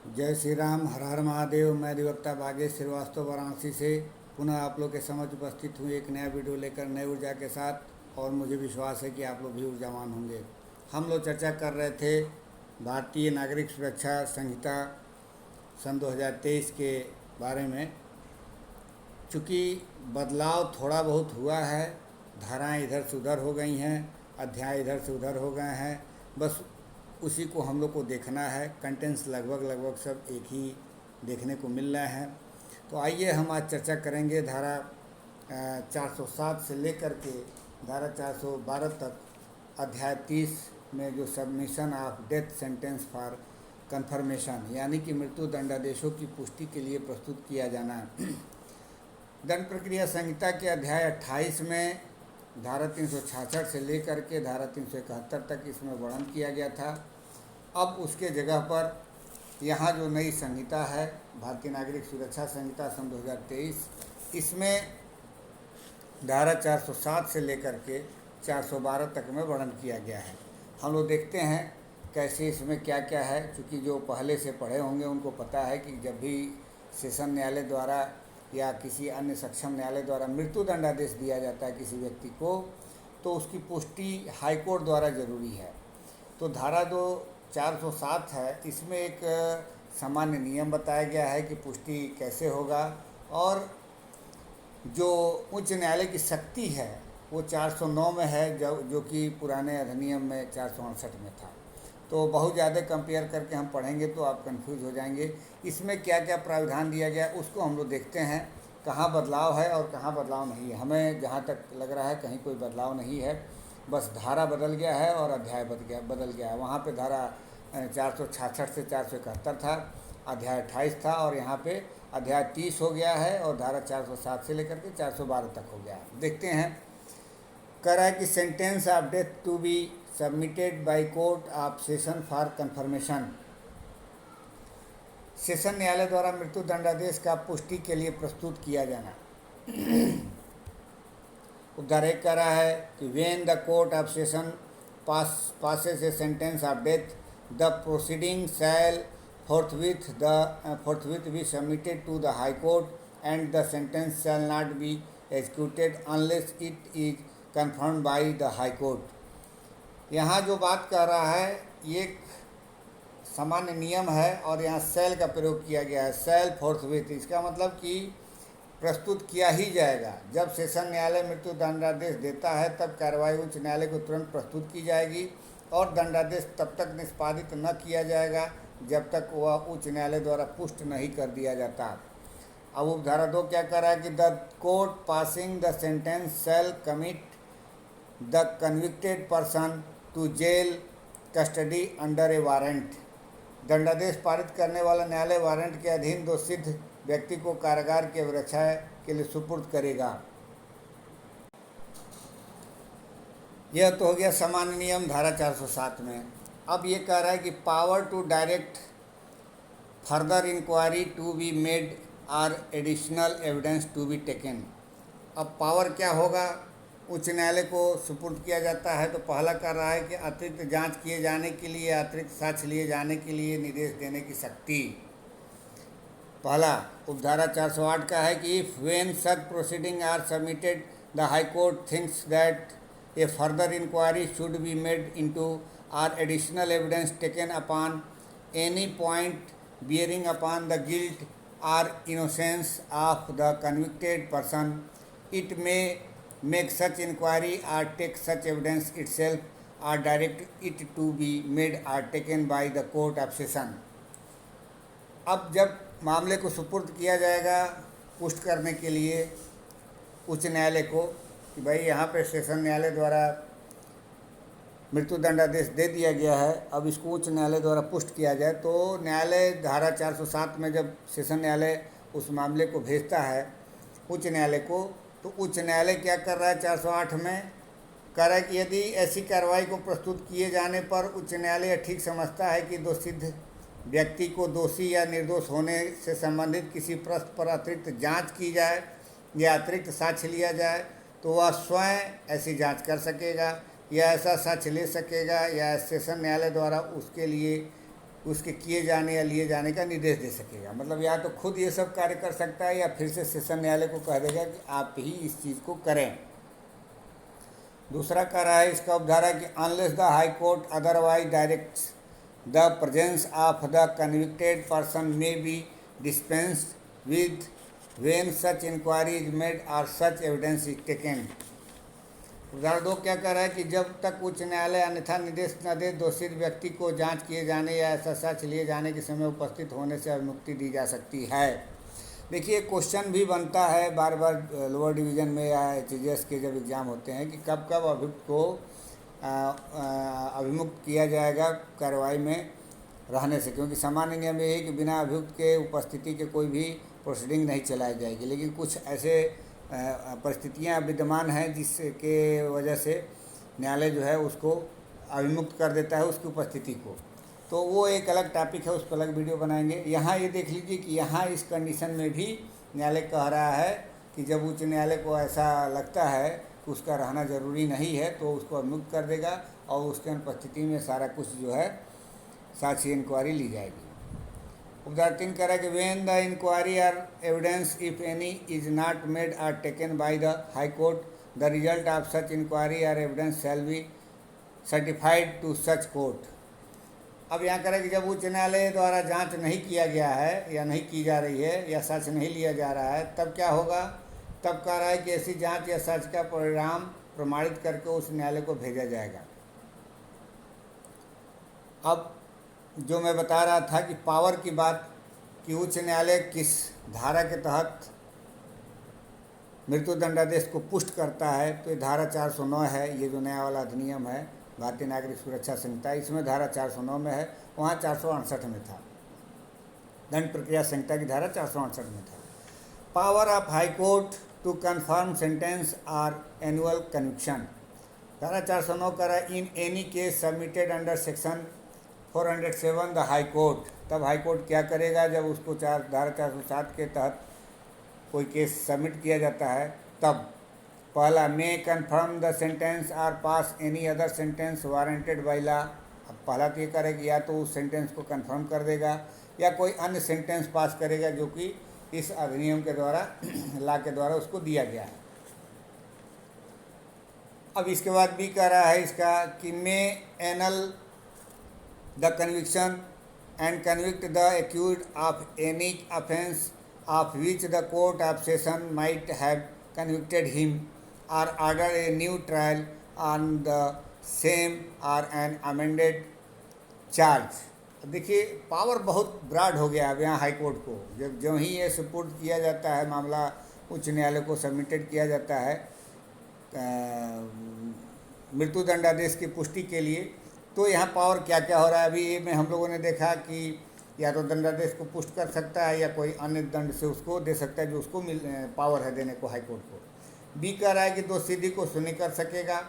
जय श्री राम, हर हर महादेव। मैं अधिवक्ता भागेश श्रीवास्तव वाराणसी से पुनः आप लोग के समक्ष उपस्थित हूँ एक नया वीडियो लेकर नई ऊर्जा के साथ। और मुझे विश्वास है कि आप लोग भी ऊर्जावान होंगे। हम लोग चर्चा कर रहे थे भारतीय नागरिक सुरक्षा संहिता सन 2023 के बारे में। चूँकि बदलाव थोड़ा बहुत हुआ है, धाराएं इधर से उधर हो गई हैं, अध्याय इधर से उधर हो गए हैं, बस उसी को हम लोग को देखना है। कंटेंट्स लगभग लगभग सब एक ही देखने को मिल रहे हैं। तो आइए हम आज चर्चा करेंगे धारा 407 से लेकर के धारा 412 तक अध्याय 30 में जो submission of death sentence for conformation यानी कि मृत्यु दंडादेशों की पुष्टि के लिए प्रस्तुत किया जाना। दंड प्रक्रिया संहिता के अध्याय 28 में धारा 366 से लेकर के धारा 371 तक इसमें वर्णन किया गया था। अब उसके जगह पर यहाँ जो नई संहिता है भारतीय नागरिक सुरक्षा संहिता सन 2023, इसमें धारा 407 से लेकर के 412 तक में वर्णन किया गया है। हम लोग देखते हैं कैसे इसमें क्या क्या है। क्योंकि जो पहले से पढ़े होंगे उनको पता है कि जब भी सेशन न्यायालय द्वारा या किसी अन्य सक्षम न्यायालय द्वारा मृत्यु दंडादेश दिया जाता है किसी व्यक्ति को, तो उसकी पुष्टि हाईकोर्ट द्वारा जरूरी है। तो धारा जो 407 है इसमें एक सामान्य नियम बताया गया है कि पुष्टि कैसे होगा। और जो उच्च न्यायालय की शक्ति है वो 409 में है, जो कि पुराने अधिनियम में 468 में था। तो बहुत ज़्यादा कंपेयर करके हम पढ़ेंगे तो आप कंफ्यूज हो जाएंगे। इसमें क्या क्या प्रावधान दिया गया उसको हम लोग देखते हैं, कहाँ बदलाव है और कहाँ बदलाव नहीं है। हमें जहाँ तक लग रहा है कहीं कोई बदलाव नहीं है, बस धारा बदल गया है और अध्याय बदल गया है। वहाँ पे धारा 466 से 471 था, अध्याय 28 था, और यहाँ पे अध्याय 30 हो गया है और धारा 407 से लेकर के 412 तक हो गया है। देखते हैं। कह रहा है कि sentence of death to be submitted by court of session for confirmation. Session न्यायालय द्वारा मृत्यु दंडादेश का पुष्टि के लिए प्रस्तुत किया जाना। उद्धार एक कह रहा है कि when the court of session passes a sentence of death, the proceeding shall forthwith be submitted to the High Court, and the sentence shall not be executed unless it is confirmed by the High Court. यहाँ जो बात कर रहा है ये एक सामान्य नियम है और यहाँ सेल का प्रयोग किया गया है। सेल फोर्थविथ, इसका मतलब कि प्रस्तुत किया ही जाएगा। जब सेशन न्यायालय मृत्यु दंडादेश देता है तब कार्रवाई उच्च न्यायालय को तुरंत प्रस्तुत की जाएगी और दंडादेश तब तक निष्पादित न किया जाएगा जब तक वह उच्च न्यायालय द्वारा पुष्ट नहीं कर दिया जाता। अब उपधारा 2 क्या कर रहा है कि the court passing the sentence shall commit the convicted person to jail custody under a warrant. दंडादेश पारित करने वाला न्यायालय वारंट के अधीन दोषित व्यक्ति को कारागार की अभिरक्षा के लिए सुपुर्द करेगा। यह तो हो गया सामान्य नियम धारा 407 में। अब ये कह रहा है कि power to direct further inquiry to be made or additional evidence to be taken. अब पावर क्या होगा, उच्च न्यायालय को सुपुर्द किया जाता है तो पहला कर रहा है कि अतिरिक्त जांच किए जाने के लिए, अतिरिक्त साक्ष्य लिए जाने के लिए निर्देश देने की शक्ति। पहला उपधारा 408 का है कि if when such proceeding are submitted the high court thinks that a further inquiry should be made into or additional evidence taken upon any point bearing upon the guilt or innocence of the convicted person, it may make such inquiry or take such evidence itself or direct it to be made or taken by the court of session. अब जब मामले को सुपुर्द किया जाएगा पुष्ट करने के लिए उच्च न्यायालय को कि भाई यहाँ पे सेशन न्यायालय द्वारा मृत्यु दंडादेश दे दिया गया है, अब इसको उच्च न्यायालय द्वारा पुष्ट किया जाए, तो न्यायालय धारा 407 में जब सेशन न्यायालय उस मामले को भेजता है उच्च न्यायालय को, तो उच्च न्यायालय क्या कर रहा है 408 में कह रहा है कि यदि ऐसी कार्रवाई को प्रस्तुत किए जाने पर उच्च न्यायालय ठीक समझता है कि दोषित व्यक्ति को दोषी या निर्दोष होने से संबंधित किसी प्रश्न पर अतिरिक्त जांच की जाए या अतिरिक्त साक्ष्य लिया जाए, तो वह स्वयं ऐसी जांच कर सकेगा या ऐसा साक्ष्य ले सकेगा या सेशन न्यायालय द्वारा उसके लिए उसके किए जाने या लिए जाने का निर्देश दे सकेगा। मतलब या तो खुद ये सब कार्य कर सकता है या फिर से सेशन न्यायालय को कह देगा कि आप ही इस चीज़ को करें। दूसरा कह रहा है इसका उपधारा कि unless the high court otherwise directs the presence of the convicted person may be dispensed with when such inquiry is made और सच एविडेंस इज टेकन। उदाहरण 2 क्या कह रहा है कि जब तक उच्च न्यायालय अन्यथा निर्देश न दे दोषी व्यक्ति को जांच किए जाने या ऐसा सच लिए जाने के समय उपस्थित होने से अभिमुक्ति दी जा सकती है। देखिए क्वेश्चन भी बनता है बार बार लोअर डिवीज़न में या एचजीएस के जब एग्ज़ाम होते हैं कि कब कब अभियुक्त को अभिमुक्त किया जाएगा कार्रवाई में रहने से, क्योंकि सामान्य नियम ये है कि बिना अभियुक्त के उपस्थिति के कोई भी प्रोसीडिंग नहीं चलाई जाएगी। लेकिन कुछ ऐसे परिस्थितियां विद्यमान हैं जिसके वजह से न्यायालय जो है उसको अभिमुक्त कर देता है उसकी उपस्थिति को, तो वो एक अलग टॉपिक है, उस पर अलग वीडियो बनाएंगे। यहाँ ये देख लीजिए कि यहाँ इस कंडीशन में भी न्यायालय कह रहा है कि जब उच्च न्यायालय को ऐसा लगता है कि उसका रहना ज़रूरी नहीं है तो उसको अभिमुक्त कर देगा और उसके अनुपस्थिति में सारा कुछ जो है साक्षी इंक्वायरी ली जाएगी। उदाहरण 3 कह रहा है कि when the inquiry or evidence if any is not made or taken by the high court the result of such inquiry or evidence shall be certified to such court. अब यहाँ कह रहा है कि जब उच्च न्यायालय द्वारा जांच नहीं किया गया है या नहीं की जा रही है या सच नहीं लिया जा रहा है तब क्या होगा, तब कह रहा है कि ऐसी जांच या सच का परिणाम प्रमाणित करके उस न्यायालय को भेजा जाएगा। अब जो मैं बता रहा था कि पावर की बात कि उच्च न्यायालय किस धारा के तहत मृत्यु दंडादेश को पुष्ट करता है, तो ये धारा 409 है। ये जो नया वाला अधिनियम है भारतीय नागरिक सुरक्षा संहिता, इसमें धारा 409 में है, वहाँ 468 में था। दंड प्रक्रिया संहिता की धारा 468 में था। Power of high court to confirm sentence or annual conviction. धारा 409 कर रहा है in any case submitted under section 407 the high court. तब हाई कोर्ट क्या करेगा जब उसको धारा 407 के तहत कोई केस सबमिट किया जाता है, तब पहला may confirm the sentence or pass any other sentence warranted by law. अब पहला तो ये करेगा या तो उस सेंटेंस को कन्फर्म कर देगा या कोई अन्य सेंटेंस पास करेगा जो कि इस अधिनियम के द्वारा लॉ के द्वारा उसको दिया गया है। अब इसके बाद भी कह रहा है इसका कि may annul the conviction and convict the accused of any offence of which the court of session might have convicted him or order a new trial on the same or an amended charge। देखिए power बहुत broad हो गया अब यहाँ high court को। जब जो ही ये सुपुर्द किया जाता है मामला उच्च न्यायालय को सबमिटेड किया जाता है मृत्यु दंडादेश की पुष्टि के लिए, तो यहाँ पावर क्या क्या हो रहा है। अभी में हम लोगों ने देखा कि या तो दंडादेश को पुष्ट कर सकता है या कोई अन्य दंड से उसको दे सकता है जो उसको पावर है देने को हाई कोर्ट को। बी कह रहा है कि दोषसिद्धि को सुनि कर सकेगा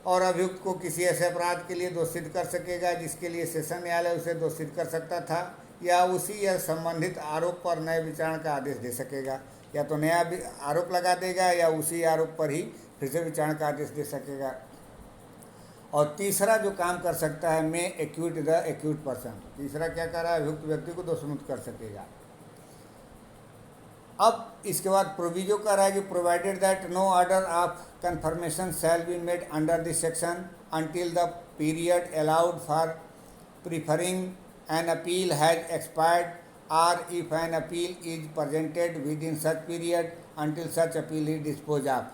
और अभियुक्त को किसी ऐसे अपराध के लिए दोषित कर सकेगा जिसके लिए सेशन न्यायालय उसे दोषित कर सकता था, या उसी या संबंधित आरोप पर नए विचारण का आदेश दे सकेगा। या तो नया आरोप लगा देगा या उसी आरोप पर ही फिर से विचारण का आदेश दे सकेगा। और तीसरा जो काम कर सकता है मे एक्यूट द एक्यूट पर्सन। तीसरा क्या कर रहा है, अभियुक्त व्यक्ति को दोषमुक्त कर सकेगा। अब इसके बाद प्रोविजो कर रहा है कि provided that no order of confirmation shall be made under this section until the period allowed for preferring an appeal has expired और if an appeal is presented within such period until such appeal is dispose of.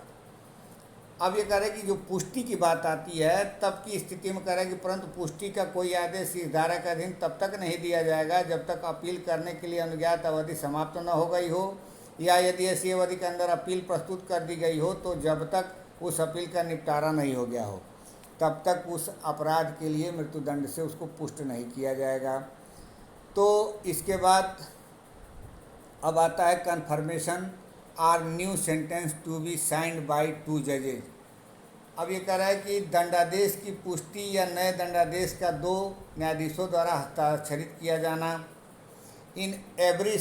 अब ये कह रहे हैं कि जो पुष्टि की बात आती है तब की स्थिति में कह रहे हैं कि परंतु पुष्टि का कोई आदेश इस धारा के अधीन तब तक नहीं दिया जाएगा जब तक अपील करने के लिए अनुज्ञात अवधि समाप्त न हो गई हो, या यदि ऐसी अवधि के अंदर अपील प्रस्तुत कर दी गई हो तो जब तक उस अपील का निपटारा नहीं हो गया हो तब तक उस अपराध के लिए मृत्युदंड से उसको पुष्ट नहीं किया जाएगा। तो इसके बाद अब आता है confirmation or new sentence to be signed by 2 जजेज। अब ये कह रहा है कि दंडादेश की पुष्टि या नए दंडादेश का 2 न्यायाधीशों द्वारा हस्ताक्षरित किया जाना। In every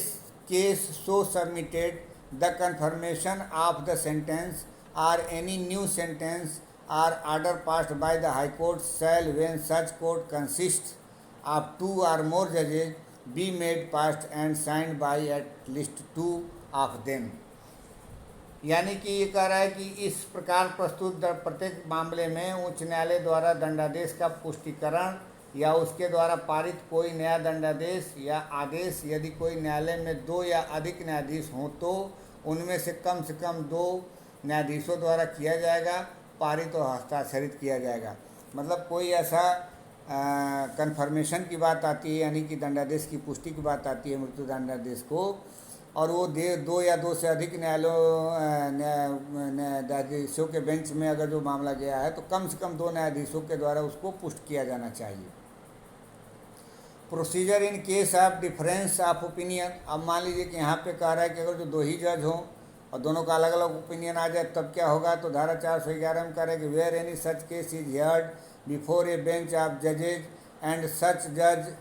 case so submitted the confirmation of the sentence or any new sentence or order passed by the high court shall when such court consist of 2 or more जजेज be made passed and signed by at least 2 of them. यानी कि ये कह रहा है कि इस प्रकार प्रस्तुत प्रत्येक मामले में उच्च न्यायालय द्वारा दंडादेश का पुष्टिकरण या उसके द्वारा पारित कोई नया दंडादेश या आदेश यदि कोई न्यायालय में 2 या अधिक न्यायाधीश हों तो उनमें से कम 2 न्यायाधीशों द्वारा किया जाएगा, पारित और हस्ताक्षरित किया जाएगा। मतलब कोई ऐसा कन्फर्मेशन की बात आती है, यानी कि दंडादेश की पुष्टि की बात आती है मृत्यु दंडादेश को, और वो 2 या 2 से अधिक न्यायाधीशों के बेंच में अगर जो मामला गया है तो कम से कम 2 न्यायाधीशों के द्वारा उसको पुष्ट किया जाना चाहिए। Procedure in case of difference of opinion. अब मान लीजिए कि यहाँ पे कह रहा है कि अगर जो 2 ही जज हों और दोनों का अलग अलग ओपिनियन आ जाए तब क्या होगा, तो धारा 411 में कह रहा है कि where any such case is heard before A bench of जजेज and such जज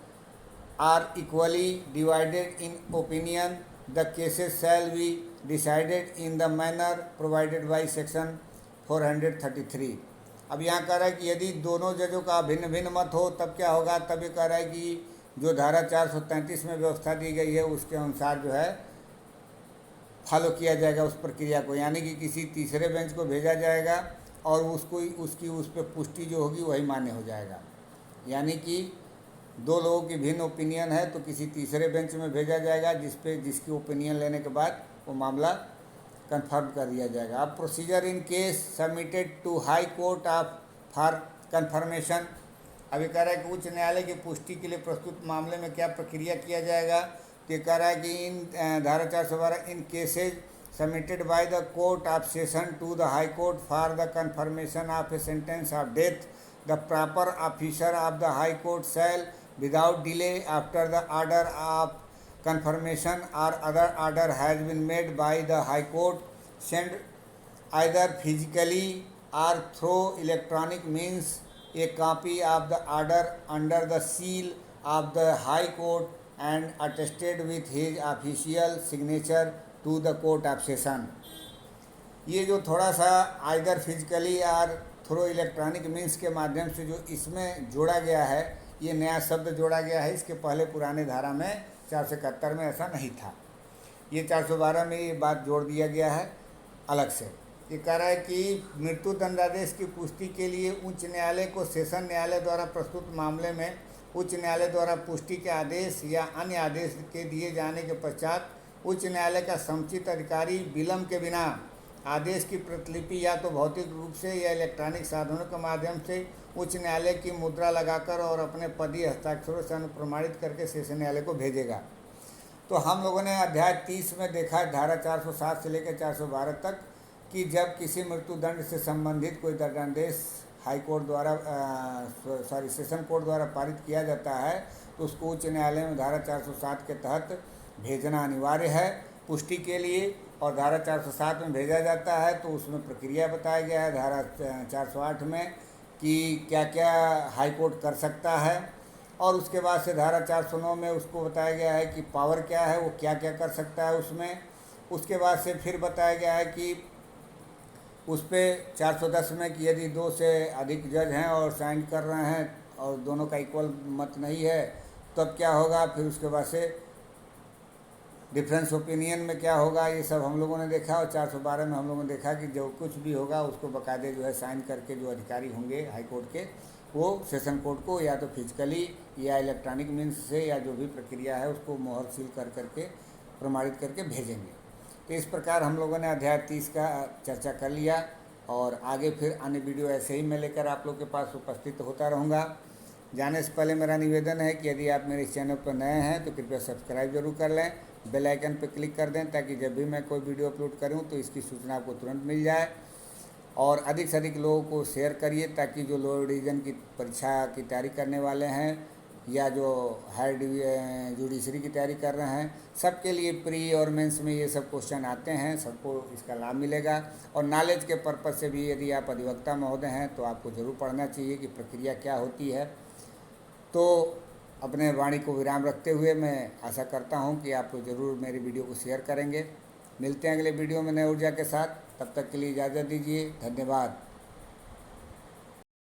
are equally divided in opinion the cases shall be decided in the manner provided by section 433। अब यहाँ कह रहा है कि यदि दोनों जजों का भिन्न भिन्न मत हो तब क्या होगा, तब ये कह रहा है कि जो धारा 433 में व्यवस्था दी गई है उसके अनुसार जो है फॉलो किया जाएगा उस प्रक्रिया को, यानी कि किसी तीसरे बेंच को भेजा जाएगा और उसकी उस पर पुष्टि जो होगी वही मान्य हो जाएगा। यानी कि 2 लोगों की भिन्न ओपिनियन है तो किसी तीसरे बेंच में भेजा जाएगा जिसकी ओपिनियन लेने के बाद वो मामला कंफर्म कर दिया जाएगा। अब procedure in case submitted to high court of for confirmation. अभी कह रहा है कि उच्च न्यायालय की पुष्टि के लिए प्रस्तुत मामले में क्या प्रक्रिया किया जाएगा, तो ये कह रहा है कि इन धारा 412 in cases submitted by the court of session to the high court for the confirmation of a sentence of death the proper officer of the high court shall without delay after the order of confirmation or other order has been made by the High Court send either physically or through electronic means a copy of the order under the seal of the High Court and attested with his official signature to the Court of Session। ये जो थोड़ा सा either physically और through electronic means के माध्यम से जो इसमें जोड़ा गया है, ये नया शब्द जोड़ा गया है। इसके पहले पुराने धारा में 471 में ऐसा नहीं था, ये 412 में ये बात जोड़ दिया गया है अलग से। ये कह रहा है कि मृत्यु दंडादेश की पुष्टि के लिए उच्च न्यायालय को सेशन न्यायालय द्वारा प्रस्तुत मामले में उच्च न्यायालय द्वारा पुष्टि के आदेश या अन्य आदेश के दिए जाने के पश्चात उच्च न्यायालय का समुचित अधिकारी विलंब के बिना आदेश की प्रतिलिपि या तो भौतिक रूप से या इलेक्ट्रॉनिक साधनों के माध्यम से उच्च न्यायालय की मुद्रा लगाकर और अपने पदीय हस्ताक्षरों से अनुप्रमाणित करके सेशन न्यायालय को भेजेगा। तो हम लोगों ने अध्याय 30 में देखा है धारा 407 से लेकर 412 तक कि जब किसी मृत्युदंड से संबंधित कोई दंडादेश हाई कोर्ट द्वारा सेशन कोर्ट द्वारा पारित किया जाता है तो उसको उच्च न्यायालय में धारा 407 के तहत भेजना अनिवार्य है पुष्टि के लिए, और धारा 407 में भेजा जाता है तो उसमें प्रक्रिया बताया गया है धारा 408 में कि क्या क्या हाई कोर्ट कर सकता है, और उसके बाद से धारा 409 में उसको बताया गया है कि पावर क्या है, वो क्या क्या कर सकता है उसमें। उसके बाद से फिर बताया गया है कि उस पर 410 में कि यदि 2 से अधिक जज हैं और साइन कर रहे हैं और दोनों का इक्वल मत नहीं है तब क्या होगा, फिर उसके बाद से डिफरेंस ओपिनियन में क्या होगा, ये सब हम लोगों ने देखा। और 412 में हम लोगों ने देखा कि जो कुछ भी होगा उसको बाकायदे जो है साइन करके जो अधिकारी होंगे हाई कोर्ट के वो सेशन कोर्ट को या तो फिजिकली या इलेक्ट्रॉनिक मीन्स से या जो भी प्रक्रिया है उसको मोहर सील कर करके प्रमाणित करके भेजेंगे। तो इस प्रकार हम लोगों ने अध्याय 30 का चर्चा कर लिया, और आगे फिर अन्य वीडियो ऐसे ही मैं लेकर आप लोग के पास उपस्थित होता रहूँगा। जाने से पहले मेरा निवेदन है कि यदि आप मेरे इस चैनल पर नए हैं तो कृपया सब्सक्राइब जरूर कर लें, बेल आइकन पर क्लिक कर दें ताकि जब भी मैं कोई वीडियो अपलोड करूं तो इसकी सूचना आपको तुरंत मिल जाए, और अधिक से अधिक लोगों को शेयर करिए ताकि जो लोअर डिवीज़न की परीक्षा की तैयारी करने वाले हैं या जो हायर जुडिशरी की तैयारी कर रहे हैं सबके लिए प्री और मेंस में ये सब क्वेश्चन आते हैं, सबको इसका लाभ मिलेगा। और नॉलेज के पर्पज़ से भी यदि आप अधिवक्ता महोदय हैं तो आपको ज़रूर पढ़ना चाहिए कि प्रक्रिया क्या होती है। तो अपने वाणी को विराम रखते हुए मैं आशा करता हूं कि आप लोग ज़रूर मेरी वीडियो को शेयर करेंगे। मिलते हैं अगले वीडियो में नई ऊर्जा के साथ, तब तक के लिए इजाज़त दीजिए। धन्यवाद।